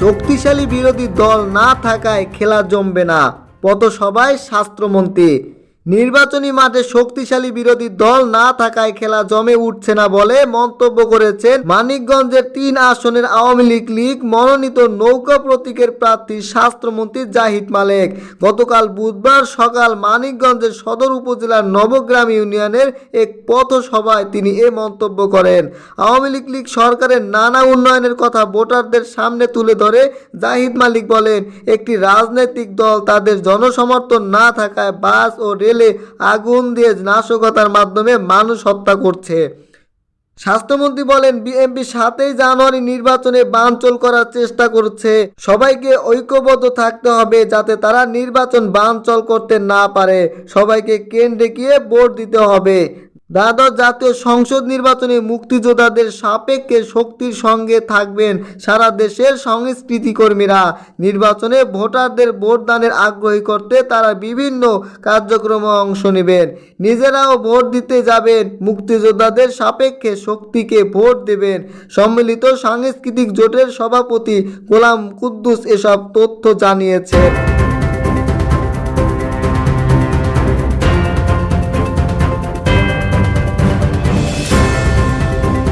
শক্তিশালী বিরোধী দল না থাকায় খেলা জমবে না, পথসভায় স্বাস্থ্যমন্ত্রী। নির্বাচনী মাঠে শক্তিশালী বিরোধী দল না থাকায় খেলা জমে উঠছে না বলে মন্তব্য করেছেন মানিকগঞ্জের ৩ আসনের আওয়ামী লীগ মনোনীত নৌকা প্রতীকের প্রার্থী স্বাস্থ্যমন্ত্রী জাহিদ মালেক। গতকাল বুধবার সকাল মানিকগঞ্জের সদর উপজেলার নবগ্রাম ইউনিয়নের এক পথসভায় তিনি এ মন্তব্য করেন। আওয়ামী লীগ সরকারের নানা উন্নয়নের কথা ভোটারদের সামনে তুলে ধরে জাহিদ মালিক বলেন, একটি রাজনৈতিক দল তাদের জনসমর্থন না থাকায় বাস ও রেলে আগুন দিয়ে নাশকতার মাধ্যমে মানুষ হত্যা করছে। স্বাস্থ্যমন্ত্রী বলেন, বিএনপি ৭ই জানুয়ারি নির্বাচনে বানচাল করার চেষ্টা করছে। সবাইকে ঐক্যবদ্ধ থাকতে হবে যাতে তারা নির্বাচন বানচাল করতে না পারে। সবাইকে কেন্দ্রে গিয়ে ভোট দিতে হবে। দ্বাদশ জাতীয় সংসদ নির্বাচনে মুক্তিযোদ্ধাদের সাপেক্ষে শক্তির সঙ্গে থাকবেন সারা দেশের সংস্কৃতি কর্মীরা। নির্বাচনে ভোটারদের ভোটদানের আগ্রহী করতে তারা বিভিন্ন কার্যক্রমে অংশ নেবেন। নিজেরাও ভোট দিতে যাবেন। মুক্তিযোদ্ধাদের সাপেক্ষে শক্তিকে ভোট দেবেন। সম্মিলিত সাংস্কৃতিক জোটের সভাপতি গোলাম কুদ্দুস এসব তথ্য জানিয়েছে।